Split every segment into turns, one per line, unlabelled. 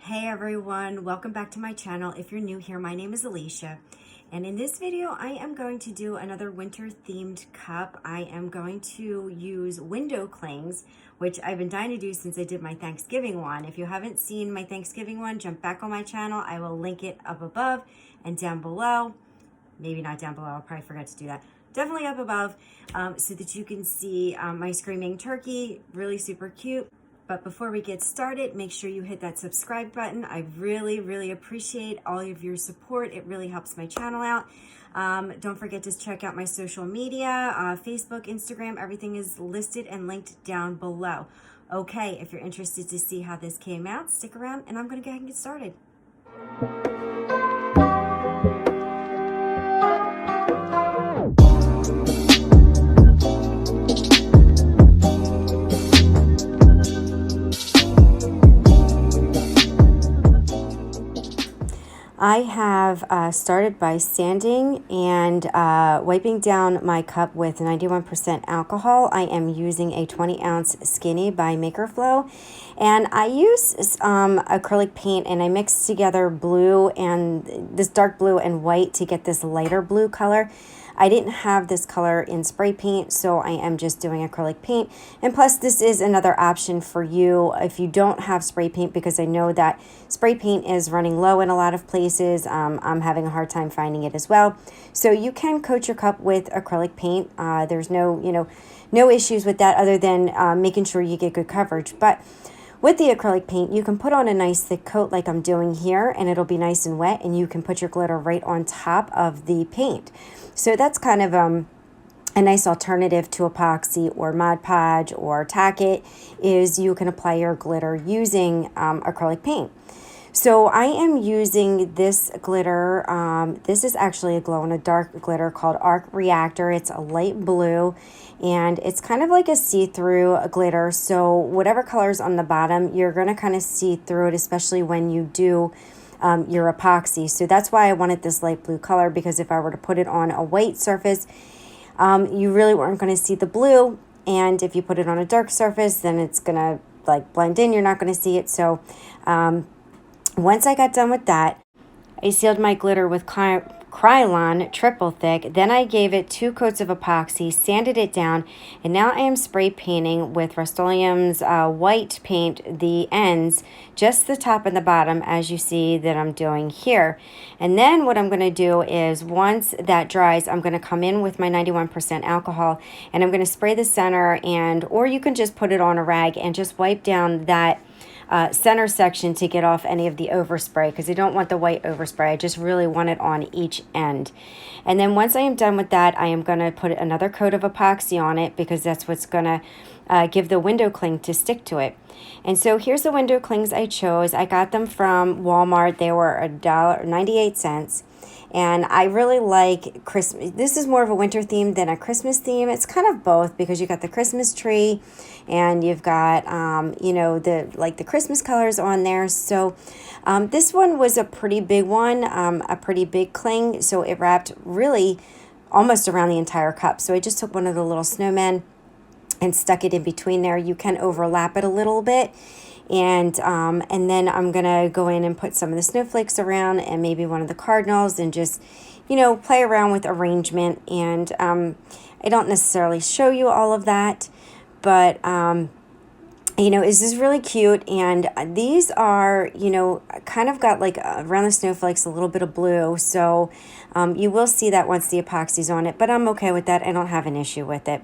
Hey everyone, welcome back to my channel. If you're new here, my name is Alicia, and in this video I am going to do another winter themed cup. I am going to use window clings, which I've been dying to do since I did my Thanksgiving one. If you haven't seen my Thanksgiving one, jump back on my channel. I will link it up above and down below. Maybe not down below, I'll probably forget to do that. Definitely up above, so that you can see my screaming turkey, really super cute. But before we get started, make sure you hit that subscribe button. I really appreciate all of your support. It really helps my channel out. Don't forget to check out my social media, Facebook, Instagram, everything is listed and linked down below. Okay, if you're interested to see how this came out, stick around and I'm gonna go ahead and get started. I have started by sanding and wiping down my cup with 91% alcohol. I am using a 20-ounce skinny by Makerflow, and I use acrylic paint, and I mix together blue and this dark blue and white to get this lighter blue color. I didn't have this color in spray paint, so I am just doing acrylic paint. And plus, this is another option for you if you don't have spray paint, because I know that spray paint is running low in a lot of places. I'm having a hard time finding it as well. So you can coat your cup with acrylic paint. There's no issues with that other than making sure you get good coverage. But with the acrylic paint, you can put on a nice thick coat like I'm doing here, and it'll be nice and wet, and you can put your glitter right on top of the paint. So that's kind of a nice alternative to epoxy or Mod Podge or Tack It, is you can apply your glitter using acrylic paint. So I am using this glitter. This is actually a glow-in-the-dark glitter called Reactor. It's a light blue, and it's kind of like a see-through glitter. So whatever color's on the bottom, you're going to kind of see through it, especially when you do your epoxy. So that's why I wanted this light blue color, because if I were to put it on a white surface, you really weren't going to see the blue. And if you put it on a dark surface, then it's going to like blend in. You're not going to see it. So once I got done with that, I sealed my glitter with Krylon triple thick. Then I gave it 2 coats of epoxy, sanded it down, and now I am spray painting with Rustoleum's white paint the ends, just the top and the bottom, as you see that I'm doing here. And then what I'm going to do is, once that dries, I'm going to come in with my 91% alcohol, and I'm going to spray the center, or you can just put it on a rag and just wipe down that center section to get off any of the overspray, because I don't want the white overspray. I just really want it on each end. And then once I am done with that, I am going to put another coat of epoxy on it, because that's what's going to give the window cling to stick to it. And so here's the window clings I chose. I got them from Walmart. They were $1.98. And I really like Christmas. This is more of a winter theme than a Christmas theme. It's kind of both, because you got the Christmas tree and you've got, the Christmas colors on there. So this one was a pretty big one, a pretty big cling. So it wrapped really almost around the entire cup. So I just took one of the little snowmen and stuck it in between there. You can overlap it a little bit. And then I'm going to go in and put some of the snowflakes around, and maybe one of the cardinals, and just, play around with arrangement. And I don't necessarily show you all of that, but, this is really cute. And these are, kind of got like around the snowflakes a little bit of blue. So you will see that once the epoxy's on it, but I'm okay with that. I don't have an issue with it.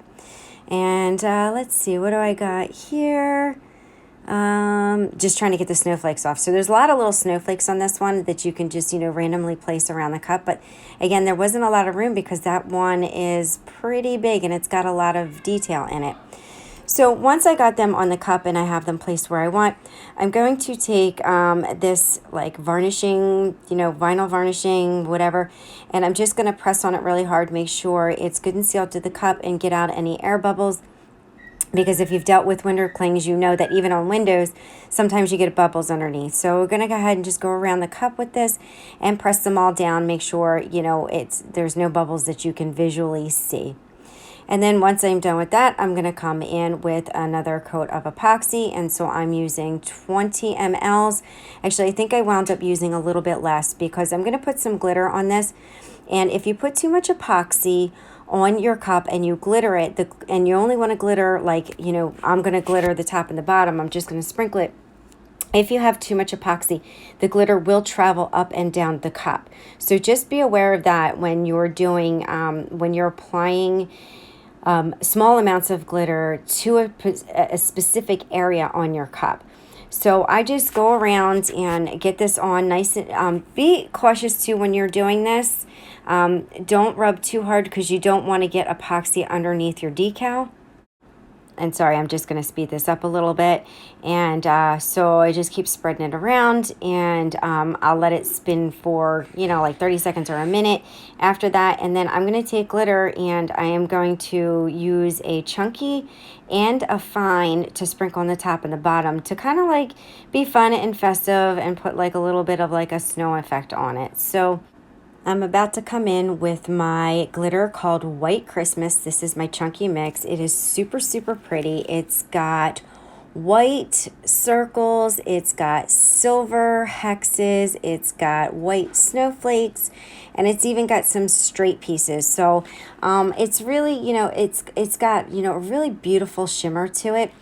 And let's see, what do I got here? Just trying to get the snowflakes off. So there's a lot of little snowflakes on this one that you can just, randomly place around the cup. But again, there wasn't a lot of room, because that one is pretty big and it's got a lot of detail in it. So once I got them on the cup and I have them placed where I want, I'm going to take this like varnishing, vinyl varnishing, whatever, and I'm just going to press on it really hard, make sure it's good and sealed to the cup, and get out any air bubbles. Because if you've dealt with window clings, you know that even on windows, sometimes you get bubbles underneath. So we're going to go ahead and just go around the cup with this and press them all down. Make sure, there's no bubbles that you can visually see. And then once I'm done with that, I'm going to come in with another coat of epoxy. And so I'm using 20 mLs. Actually, I think I wound up using a little bit less because I'm going to put some glitter on this. And if you put too much epoxy on your cup and you glitter it, and you only want to glitter like, you know, I'm going to glitter the top and the bottom. I'm just going to sprinkle it. If you have too much epoxy, the glitter will travel up and down the cup. So just be aware of that when you're doing, when you're applying small amounts of glitter to a specific area on your cup. So I just go around and get this on nice and be cautious too when you're doing this. Don't rub too hard because you don't want to get epoxy underneath your decal. And sorry, I'm just going to speed this up a little bit. And so I just keep spreading it around, and I'll let it spin for, you know, like 30 seconds or a minute after that. And then I'm going to take glitter, and I am going to use a chunky and a fine to sprinkle on the top and the bottom to kind of like be fun and festive and put like a little bit of like a snow effect on it. So I'm about to come in with my glitter called White Christmas. This is my chunky mix. It is super, super pretty. It's got white circles. It's got silver hexes. It's got white snowflakes. And it's even got some straight pieces. So it's really, you know, it's got, you know, a really beautiful shimmer to it.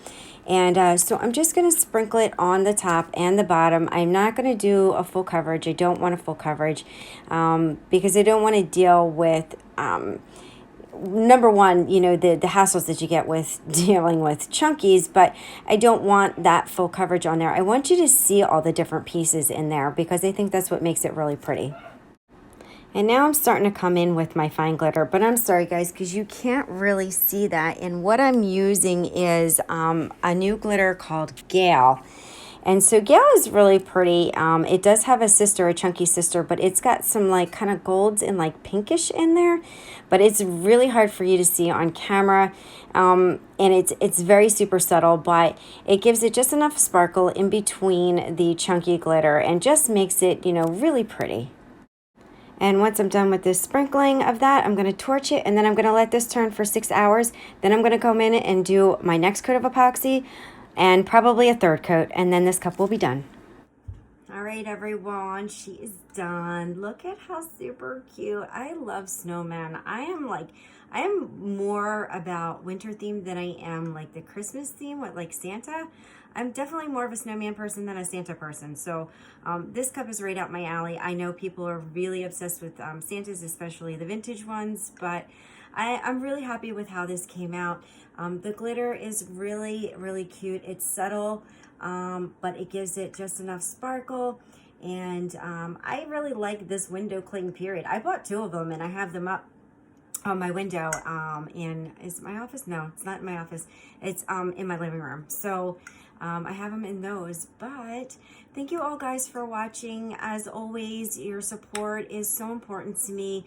And so I'm just going to sprinkle it on the top and the bottom. I'm not going to do a full coverage. I don't want a full coverage because I don't want to deal with, number one, you know, the hassles that you get with dealing with chunkies, but I don't want that full coverage on there. I want you to see all the different pieces in there because I think that's what makes it really pretty. And now I'm starting to come in with my fine glitter, but I'm sorry guys, because you can't really see that. And what I'm using is a new glitter called Gale. And so Gale is really pretty. It does have a sister, a chunky sister, but it's got some like kind of golds and like pinkish in there. But it's really hard for you to see on camera. And it's very super subtle, but it gives it just enough sparkle in between the chunky glitter and just makes it, you know, really pretty. And once I'm done with this sprinkling of that, I'm going to torch it, and then I'm going to let this turn for 6 hours. Then I'm going to come in and do my next coat of epoxy and probably a third coat, and then this cup will be done. All right, everyone, she is done. Look at how super cute. I love snowmen. I am more about winter theme than I am like the Christmas theme with like Santa. I'm definitely more of a snowman person than a Santa person. So this cup is right out my alley. I know people are really obsessed with Santas, especially the vintage ones, but I'm really happy with how this came out. The glitter is really, really cute. It's subtle, but it gives it just enough sparkle. And I really like this window cling period. I bought 2 of them and I have them up on my window is it my office? No, it's not in my office. It's in my living room. So I have them in those. But thank you all guys for watching. As always, your support is so important to me.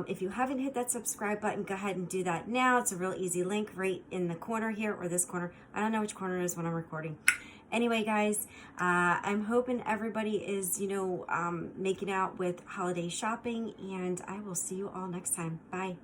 If you haven't hit that subscribe button, go ahead and do that now. It's a real easy link right in the corner here, or this corner. I don't know which corner it is when I'm recording. Anyway, guys, I'm hoping everybody is, you know, making out with holiday shopping, and I will see you all next time. Bye.